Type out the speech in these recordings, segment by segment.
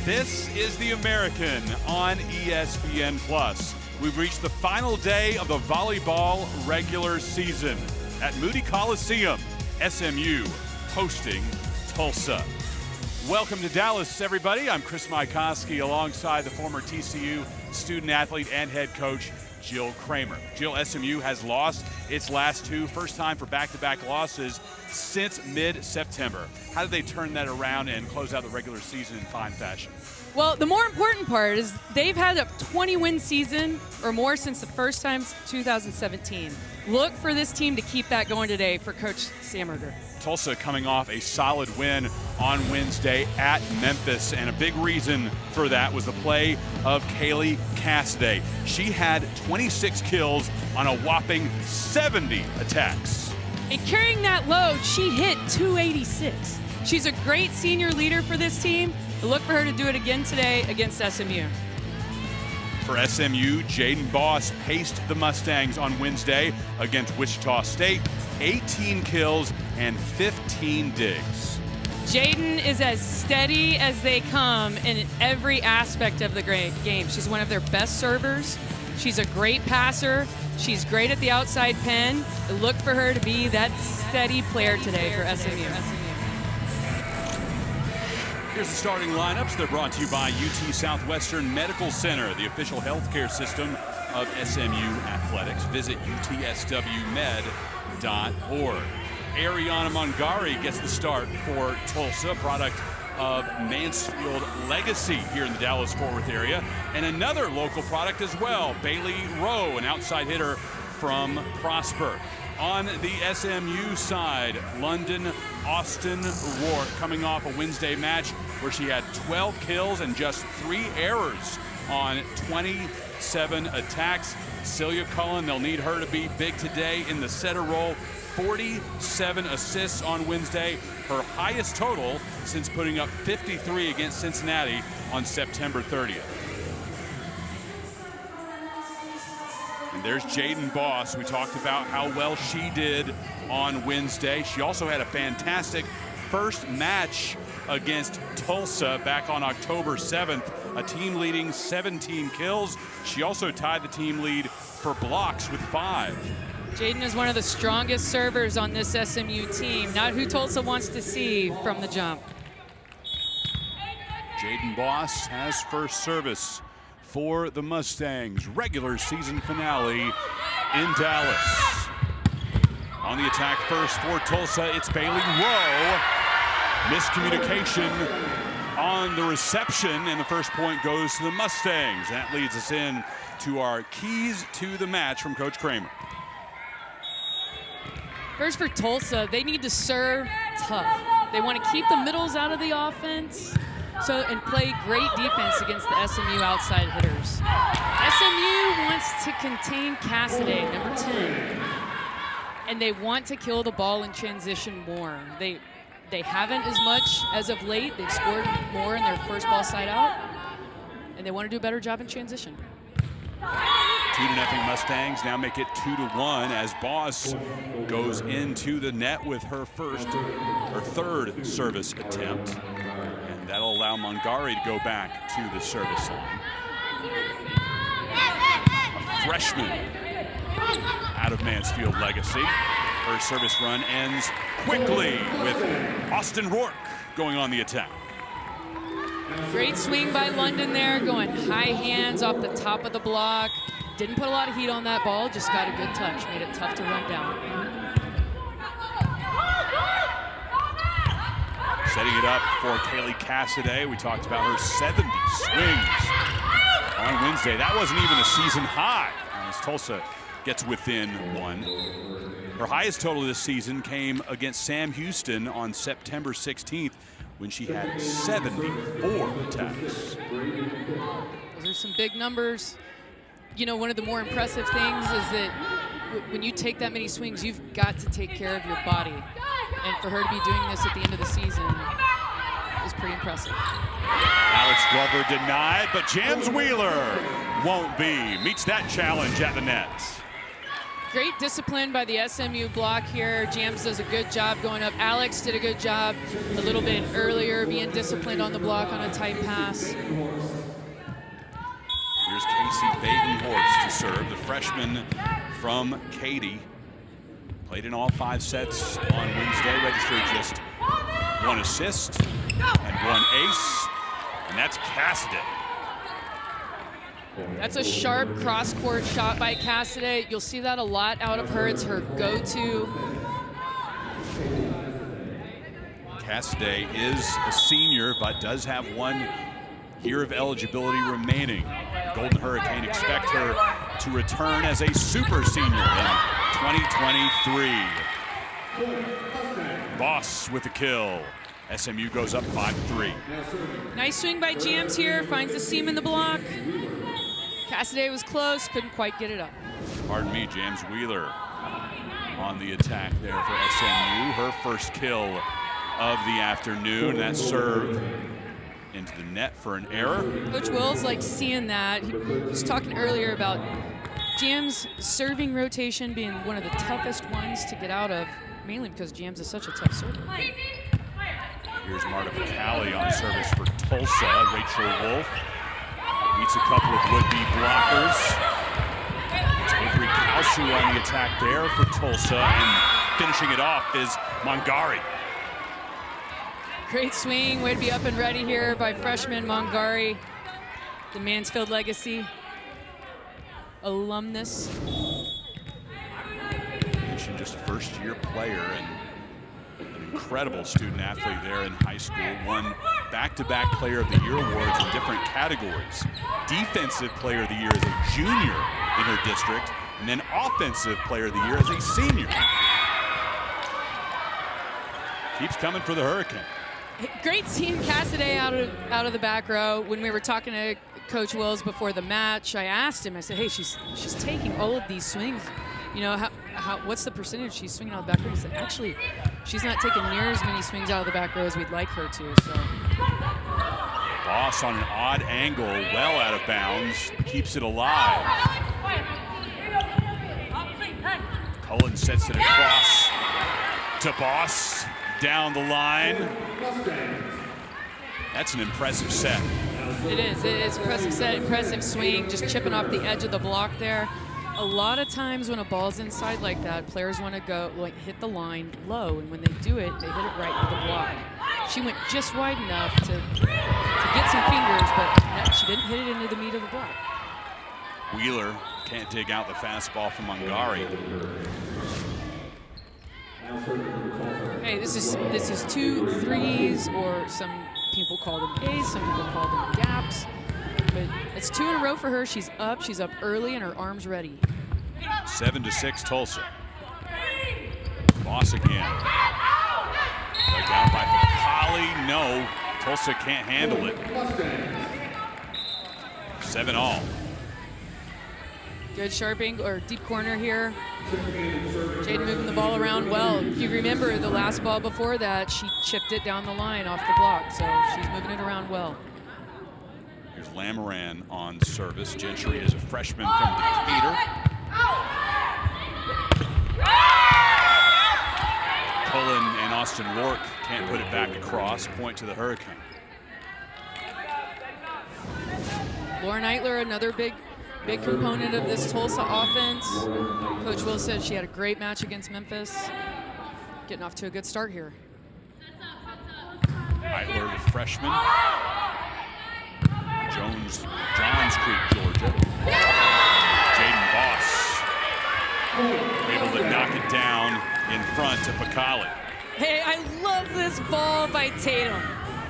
This is the American on ESPN+. We've reached the final day of the volleyball regular season at Moody Coliseum, SMU hosting Tulsa. Welcome to Dallas, everybody. I'm Chris Mycoskie alongside the former TCU student athlete and head coach, Jill Kramer. Jill, SMU has lost its last two, first time for back-to-back losses since mid-September. How did they turn that around and close out the regular season in fine fashion? Well, the more important part is they've had a 20-win season or more since the first time 2017. Look for this team to keep that going today for Coach Sammerger. Tulsa coming off a solid win on Wednesday at Memphis, and a big reason for that was the play of Kaylee Cassidy. She had 26 kills on a whopping 70 attacks. And carrying that load, she hit 286. She's a great senior leader for this team. Look for her to do it again today against SMU. For SMU, Jaden Boss paced the Mustangs on Wednesday against Wichita State. 18 kills and 15 digs. Jaden is as steady as they come in every aspect of the game. She's one of their best servers. She's a great passer. She's great at the outside pen. Look for her to be that steady player today for SMU. Here's the starting lineups. They're brought to you by UT Southwestern Medical Center, the official healthcare system of SMU Athletics. Visit utswmed.org. Ariana Mongari gets the start for Tulsa, product of Mansfield Legacy here in the Dallas-Fort Worth area. And another local product as well, Bailey Rowe, an outside hitter from Prosper. On the SMU side, London Austin Rourke coming off a Wednesday match where she had 12 kills and just 3 errors on 27 attacks. Celia Cullen, they'll need her to be big today in the setter role. 47 assists on Wednesday, her highest total since putting up 53 against Cincinnati on September 30th. And there's Jaden Boss. We talked about how well she did on Wednesday. She also had a fantastic first match against Tulsa back on October 7th, a team leading 17 kills. She also tied the team lead for blocks with 5. Jaden is one of the strongest servers on this SMU team, not who Tulsa wants to see from the jump. Jaden Boss has first service for the Mustangs regular season finale in Dallas. On the attack first for Tulsa, it's Bailey Rowe. Miscommunication on the reception, and the first point goes to the Mustangs. That leads us in to our keys to the match from Coach Kramer. First for Tulsa, they need to serve tough. They want to keep the middles out of the offense and play great defense against the SMU outside hitters. SMU wants to contain Cassidy, number 10. And they want to kill the ball in transition more. They haven't as much as of late. They've scored more in their first ball side out. And they want to do a better job in transition. 2-0 Mustangs now make it 2-1 as Boss goes into the net with her third service attempt. And that'll allow Mongari to go back to the service line. A freshman out of Mansfield Legacy. Her service run ends quickly with Austin Rourke going on the attack. Great swing by London there, going high hands off the top of the block. Didn't put a lot of heat on that ball, just got a good touch. Made it tough to run down. Setting it up for Kaylee Cassidy. We talked about her 70 swings on Wednesday. That wasn't even a season high as Tulsa gets within 1. Her highest total this season came against Sam Houston on September 16th when she had 74 attacks. Those are some big numbers. You know, one of the more impressive things is that when you take that many swings, you've got to take care of your body. And for her to be doing this at the end of the season is pretty impressive. Alex Glover denied, but Jams Wheeler won't be. Meets that challenge at the net. Great discipline by the SMU block here. Jams does a good job going up. Alex did a good job a little bit earlier, being disciplined on the block on a tight pass. Here's Casey Badenhorst to serve, the freshman from Katy. Played in all 5 sets on Wednesday, registered just 1 assist and 1 ace, and that's Cassidy. That's a sharp cross-court shot by Cassidy. You'll see that a lot out of her. It's her go-to. Cassidy is a senior, but does have 1 year of eligibility remaining. Golden Hurricane expect her to return as a super senior in 2023. Boss with the kill. SMU goes up 5-3. Nice swing by Jams here, finds the seam in the block. Cassidy was close, couldn't quite get it up. Pardon me, James Wheeler on the attack there for SMU. Her first kill of the afternoon. That serve into the net for an error. Coach Wills likes seeing that. He was talking earlier about Jams' serving rotation being one of the toughest ones to get out of, mainly because Jams is such a tough server. Here's Marta Picali on service for Tulsa. Rachel Wolf meets a couple of would-be blockers. Avery Kalsu on the attack there for Tulsa, and finishing it off is Mongari. Great swing, way to be up and ready here by freshman Mongari, the Mansfield Legacy alumnus. Mentioned just a first-year player and an incredible student athlete there in high school. Won back-to-back Player of the Year awards in different categories. Defensive Player of the Year as a junior in her district, and then Offensive Player of the Year as a senior. Keeps coming for the Hurricane. Great seeing Cassidy out of the back row. When we were talking to Coach Wills before the match, I asked him, I said, hey, she's taking all of these swings. You know, what's the percentage she's swinging out of the back row? He said, actually, she's not taking near as many swings out of the back row as we'd like her to. So. Boss on an odd angle, well out of bounds, keeps it alive. Cullen sets it across to Boss, down the line. That's an impressive set. It is. It's impressive set, impressive swing, just chipping off the edge of the block there. A lot of times when a ball's inside like that, players want to go hit the line low, and when they do it, they hit it right into the block. She went just wide enough to get some fingers, but she didn't hit it into the meat of the block. Wheeler can't dig out the fastball from Mongari. Hey, this is 2 threes, or some people call them A's, some people call them gaps. But it's 2 in a row for her. She's up early, and her arm's ready. 7-6 Tulsa. Boss again. Dug out by Picali. No, Tulsa can't handle it. 7-all. Good sharping or deep corner here. Jade moving the ball around well. If you remember the last ball before that, she chipped it down the line off the block, so she's moving it around well. Here's Lamoran on service. Gentry is a freshman from Decatur. Cullen and Austin Rourke can't put it back across. Point to the Hurricane. Lauren Eitler, another big component of this Tulsa offense. Coach Will said she had a great match against Memphis. Getting off to a good start here. Eitler, the freshman. Johns Creek, Georgia. Jaden Boss able to knock it down in front to Picali. Hey, I love this ball by Tatum.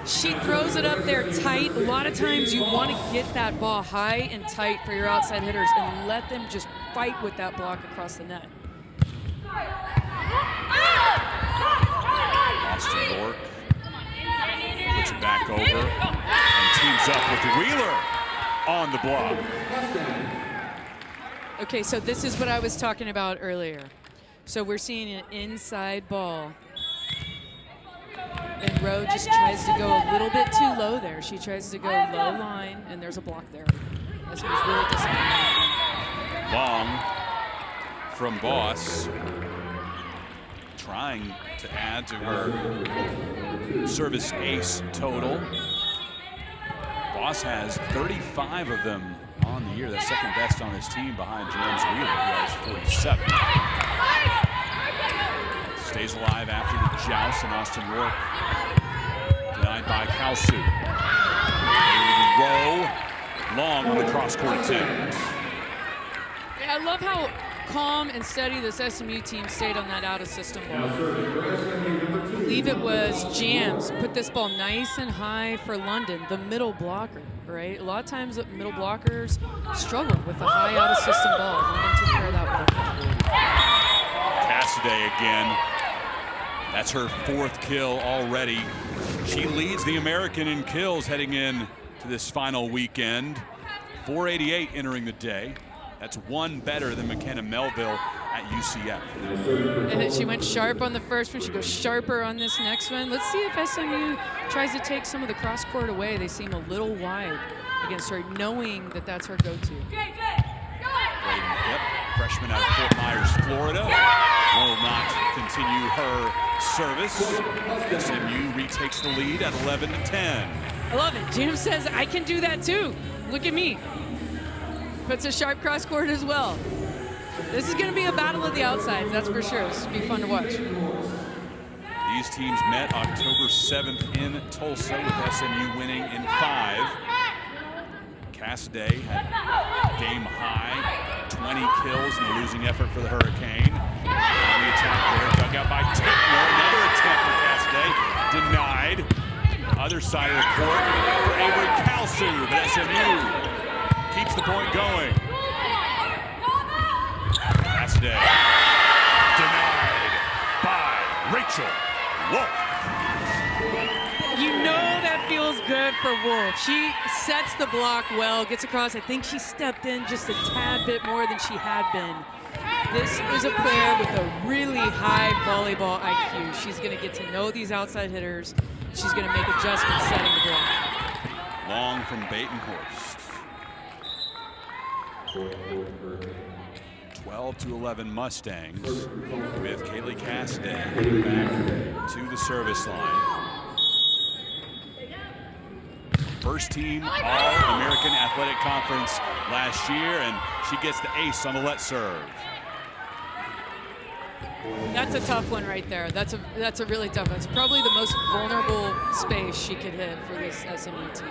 She throws it up there tight. A lot of times you want to get that ball high and tight for your outside hitters and let them just fight with that block across the net. Austin Rourke puts it back over and teams up with Wheeler on the block. Okay, so this is what I was talking about earlier. So we're seeing an inside ball. And Rowe just tries to go a little bit too low there. She tries to go low line, and there's a block there. This was really disappointing. Long from Boss, trying to add to her service ace total. Boss has 35 of them on the year. That's second best on his team behind James Wheeler, who has 47. Stays alive after the joust, and Austin Rourke denied by Kalsu. Row long on the cross-court attempt. Yeah, I love how calm and steady this SMU team stayed on that out-of-system ball. I believe it was Jams put this ball nice and high for London, the middle blocker, right? A lot of times middle blockers struggle with a high out-of-system ball. London took care of that one. Cassidy again. That's her 4th kill already. She leads the American in kills heading in to this final weekend. 488 entering the day. That's 1 better than McKenna Melville at UCF. And she went sharp on the first one. She goes sharper on this next one. Let's see if SMU tries to take some of the cross court away. They seem a little wide against her, knowing that that's her go-to. Yep, freshman out of Fort Myers, Florida, will not continue her service. SMU retakes the lead at 11-10. I love it. Jim says, I can do that too. Look at me. Puts a sharp cross court as well. This is going to be a battle of the outsides, that's for sure. This will be fun to watch. These teams met October 7th in Tulsa, with SMU winning in 5. Cassidy had game high, 20 kills in the losing effort for the Hurricane. On the attack there, dug out by Tickner. Another attempt for Cassidy, denied. Other side of the court for Avery Kalsu, but SMU keeps the point going. Cassidy denied by Rachel Wolf. You know that feels good for Wolf. She sets the block well, gets across. I think she stepped in just a tad bit more than she had been. This is a player with a really high volleyball IQ. She's going to get to know these outside hitters. She's going to make adjustments setting the block. Long from Batenhorst. 12-11 Mustangs with Kaylee Cassidy back to the service line. First team All-American Athletic Conference last year, and she gets the ace on the let serve. That's a tough one right there. That's a really tough one. It's probably the most vulnerable space she could hit for this SMU team.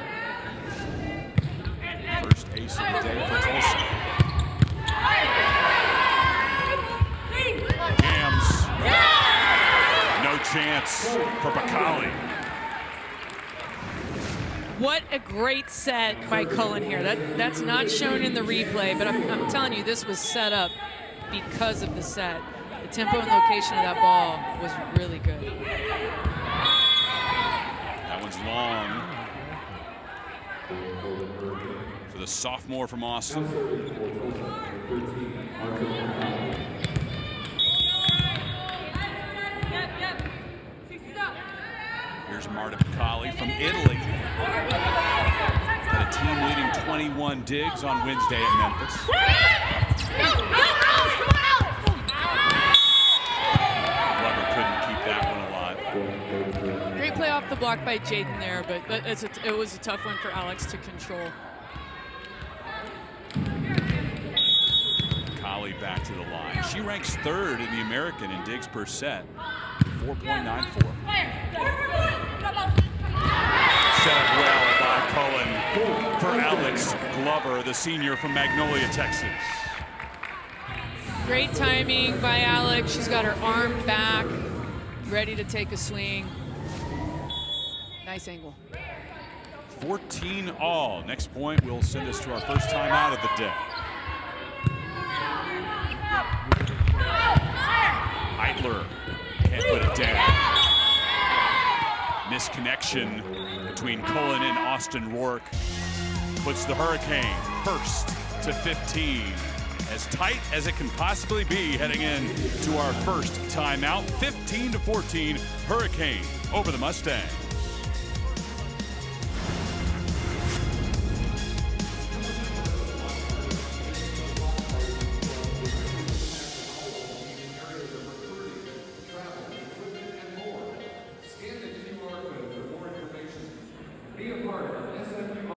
First ace of the day for Tulsa. Jams. No chance for Bakali. What a great set by Cullen here. That's not shown in the replay, but I'm telling you, this was set up because of the set. The tempo and location of that ball was really good. That one's long for the sophomore from Austin. Here's Marta Bakali from Italy. Had a team leading 21 digs on Wednesday at Memphis. Glover couldn't keep that one alive. Great play off the block by Jaden there, but it was a tough one for Alex to control. Bakali back to the line. She ranks 3rd in the American in digs per set, 4.94. Set up well by Cullen for Alex Glover, the senior from Magnolia, Texas. Great timing by Alex. She's got her arm back, ready to take a swing. Nice angle. 14 all. Next point will send us to our first timeout of the day. Eitler can't put it down. Misconnection between Cullen and Austin Rourke puts the Hurricane first to 15. As tight as it can possibly be heading in to our first timeout. 15-14 Hurricane over the Mustangs.